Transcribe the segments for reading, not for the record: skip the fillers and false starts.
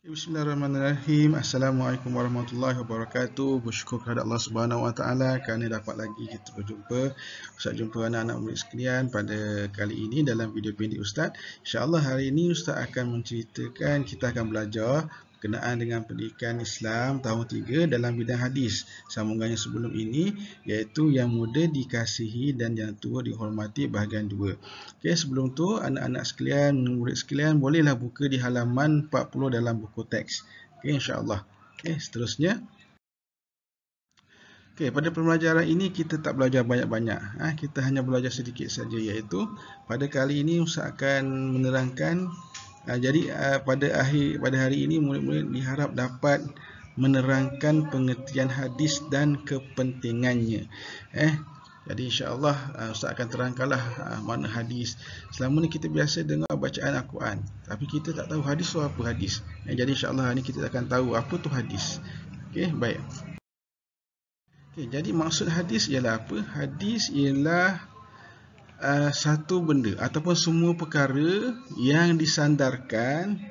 Bismillahirrahmanirrahim. Assalamualaikum warahmatullahi wabarakatuh. Bersyukur kepada Allah Subhanahu Wa Taala kerana dapat lagi kita berjumpa. Ustaz jumpa anak-anak murid sekalian pada kali ini dalam video pendek Ustaz. InsyaAllah hari ini Ustaz akan menceritakan, kita akan belajar berkenaan dengan pendidikan Islam tahun 3 dalam bidang hadis. Sambungannya sebelum ini iaitu yang muda dikasihi dan yang tua dihormati bahagian 2. Okey, sebelum tu anak-anak sekalian, murid sekalian bolehlah buka di halaman 40 dalam buku teks. Okey, insya-Allah. Okey, seterusnya. Okey, pada pembelajaran ini kita tak belajar banyak-banyak. Kita hanya belajar sedikit saja, iaitu pada kali ini Ustaz akan menerangkan. Jadi pada hari ini murid-murid diharap dapat menerangkan pengertian hadis dan kepentingannya. Jadi insya-Allah Ustaz akan terangkanlah mana hadis. Selama ni kita biasa dengar bacaan Al-Quran, tapi kita tak tahu hadis tu apa hadis. Jadi insya-Allah hari ni kita akan tahu apa tu hadis. Okey, baik. Okey, jadi maksud hadis ialah apa? Hadis ialah satu benda ataupun semua perkara yang disandarkan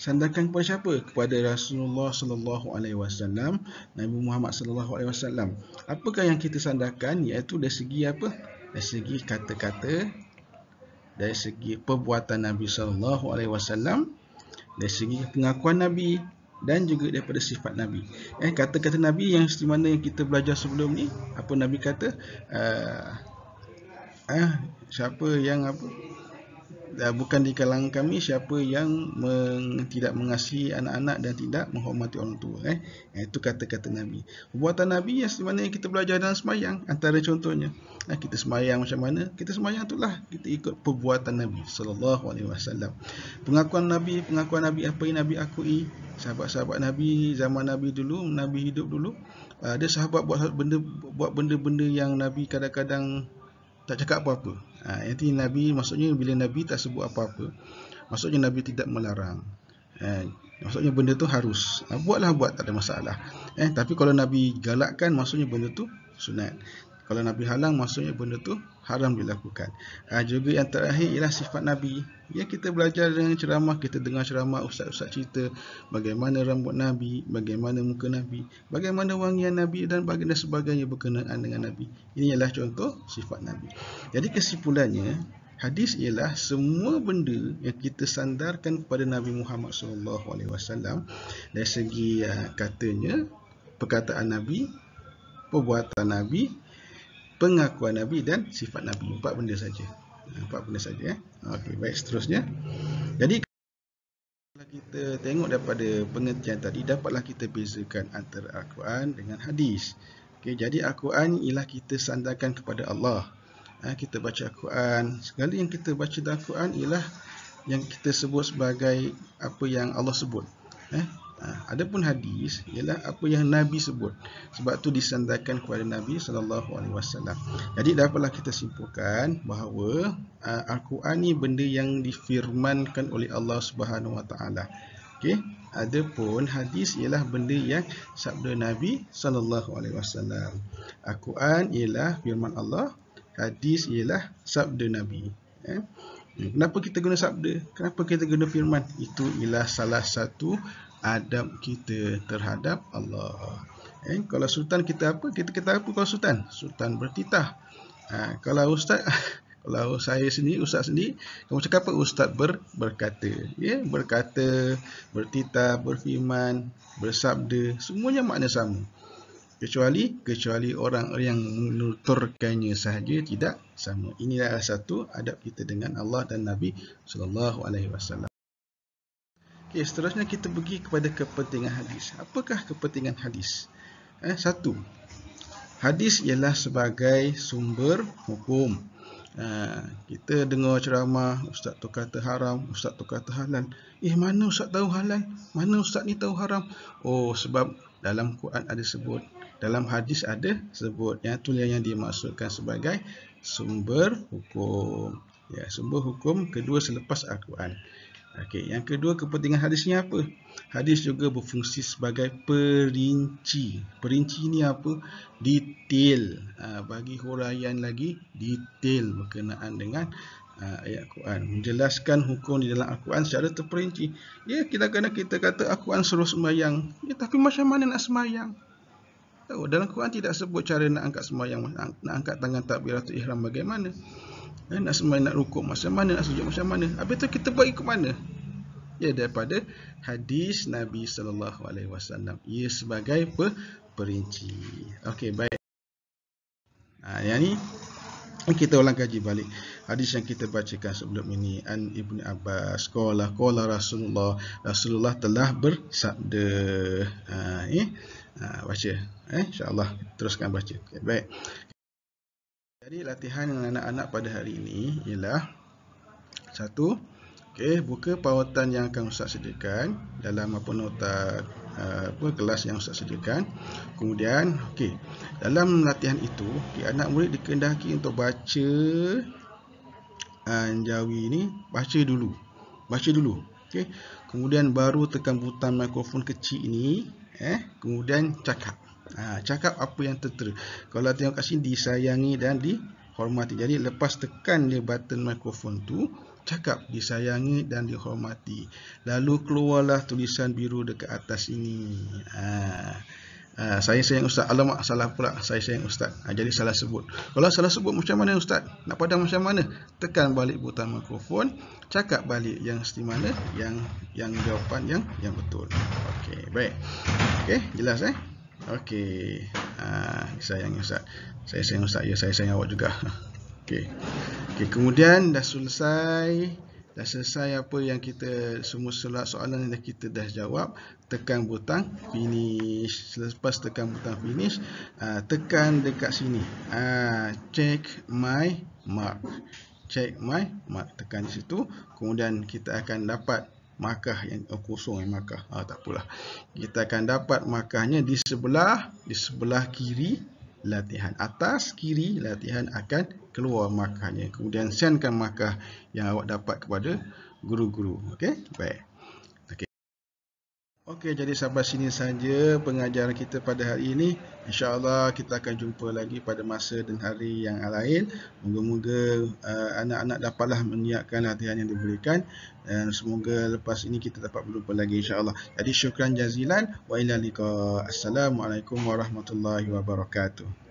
kepada siapa? Kepada Rasulullah sallallahu alaihi wasallam, Nabi Muhammad sallallahu alaihi wasallam. Apakah yang kita sandarkan? Iaitu dari segi apa? Dari segi kata-kata, dari segi perbuatan Nabi sallallahu alaihi wasallam, dari segi pengakuan Nabi dan juga daripada sifat Nabi. Kata-kata Nabi yang mana yang kita belajar sebelum ni, apa Nabi kata? Siapa yang bukan di kalangan kami siapa yang tidak mengasihi anak-anak dan tidak menghormati orang tua. Itu kata-kata Nabi. Perbuatan Nabi yang mana yang kita belajar dalam semayang, antara contohnya, kita semayang macam mana? Kita semayang itulah kita ikut perbuatan Nabi sallallahu alaihi wasallam. Pengakuan Nabi apa yang Nabi akui. Sahabat-sahabat Nabi zaman Nabi dulu, Nabi hidup dulu, ada sahabat buat benda-benda yang Nabi kadang-kadang tak cakap apa-apa. Itu Nabi, maksudnya bila Nabi tak sebut apa-apa, maksudnya Nabi tidak melarang. Maksudnya benda tu harus. Buat, tak ada masalah. Tapi kalau Nabi galakkan, maksudnya benda tu sunat. Kalau Nabi halang, maksudnya benda tu haram dilakukan. Juga yang terakhir ialah sifat Nabi. Kita belajar dengan ceramah, kita dengar ceramah ustaz-ustaz cerita bagaimana rambut Nabi, bagaimana muka Nabi, bagaimana wangian Nabi dan sebagainya berkenaan dengan Nabi. Ini ialah contoh sifat Nabi. Jadi kesimpulannya, hadis ialah semua benda yang kita sandarkan kepada Nabi Muhammad SAW dari segi katanya, perkataan Nabi, perbuatan Nabi, pengakuan Nabi dan sifat Nabi. 4 benda saja. 4 benda saja. Okey, baik, seterusnya. Jadi kalau kita tengok daripada pengertian tadi, dapatlah kita bezakan antara Al-Quran dengan hadis. Okey, jadi Al-Quran ialah kita sandarkan kepada Allah. Kita baca Al-Quran, segala yang kita baca dalam Al-Quran ialah yang kita sebut sebagai apa yang Allah sebut. Adapun hadis ialah apa yang Nabi sebut. Sebab tu disandarkan kepada Nabi sallallahu alaihi wasallam. Jadi dapatlah kita simpulkan bahawa Al-Quran ni benda yang difirmankan oleh Allah Subhanahu wa taala. Okey, adapun hadis ialah benda yang sabda Nabi sallallahu alaihi wasallam. Al-Quran ialah firman Allah, hadis ialah sabda Nabi. Kenapa kita guna sabda? Kenapa kita guna firman? Itu ialah salah satu adab kita terhadap Allah. Kalau sultan kita apa? Kita kata apa kalau sultan? Sultan bertitah. Kalau ustaz, kalau saya sendiri, ustaz sendiri, kamu cakap apa? Ustaz berkata. Berkata, bertitah, berfirman, bersabda, semuanya makna sama. Kecuali orang yang menuturkannya sahaja tidak sama. Inilah satu adab kita dengan Allah dan Nabi sallallahu alaihi wasallam. Okey, seterusnya kita pergi kepada kepentingan hadis. Apakah kepentingan hadis? Satu, hadis ialah sebagai sumber hukum. Kita dengar ceramah, ustaz tu kata haram, ustaz tu kata halal. Mana ustaz tahu halal? Mana ustaz ni tahu haram? Oh, sebab dalam Quran ada sebut, dalam hadis ada sebut. Itu yang dimaksudkan sebagai sumber hukum. Sumber hukum kedua selepas Al-Quran. Okey, yang kedua, kepentingan hadisnya apa? Hadis juga berfungsi sebagai perinci. Perinci ni apa? Detail. Bagi huraian lagi detail berkenaan dengan Ayat Quran menjelaskan hukum di dalam Al-Quran secara terperinci. Ya, kadang-kadang kita kata Al-Quran suruh sembahyang. Ya, tapi macam mana nak sembahyang? Tahu, dalam Quran tidak sebut cara nak angkat sembahyang, nak angkat tangan takbiratul ihram bagaimana. Nak sembahyang, nak rukuk macam mana, nak sujud macam mana. Habis tu kita buat ikut mana? Ya, daripada hadis Nabi SAW. Ia sebagai perinci. Okey, baik. Yang ni kita ulang kaji balik hadis yang kita bacakan sebelum ini. An Ibnu Abbas qala Rasulullah telah bersabda. Baca insya-Allah teruskan baca. Okay, baik. Jadi latihan anak-anak pada hari ini ialah satu, buka pautan yang akan Ustaz sediakan dalam nota kelas yang Ustaz sediakan. Kemudian dalam latihan itu anak murid dikehendaki untuk baca Jawi ini, baca dulu. Kemudian baru tekan butang mikrofon kecil ini, kemudian cakap. Cakap apa yang tertera. Kalau tengok kat sini, disayangi dan dihormati. Jadi lepas tekan dia button mikrofon tu, cakap disayangi dan dihormati. Lalu keluarlah tulisan biru dekat atas ini. Saya sayang Ustaz. Alamak, salah pula. Saya sayang Ustaz. Jadi salah sebut. Kalau salah sebut macam mana Ustaz? Nak padam macam mana? Tekan balik butang mikrofon, cakap balik yang seperti mana, yang jawapan yang betul. Okey, baik. Okey, jelas Okey. Sayang Ustaz. Saya sayang Ustaz. Ya, saya sayang awak juga. Okey, kemudian dah selesai apa yang kita semua soalan yang kita dah jawab, tekan butang finish. Selepas tekan butang finish, tekan dekat sini, check my mark. Tekan di situ, kemudian kita akan dapat markah yang kosong, markah. Tak apalah. Kita akan dapat markahnya di sebelah kiri latihan. Atas kiri latihan akan keluar markahnya. Kemudian sendkan markah yang awak dapat kepada guru-guru. Okey, baik. Okey, jadi sampai sini saja pengajaran kita pada hari ini. InsyaAllah kita akan jumpa lagi pada masa dan hari yang lain. Moga-moga anak-anak dapatlah menyiapkan latihan yang diberikan. Dan semoga lepas ini kita dapat berjumpa lagi insyaAllah. Jadi syukran jazilan. Wa ila liqa. Assalamualaikum warahmatullahi wabarakatuh.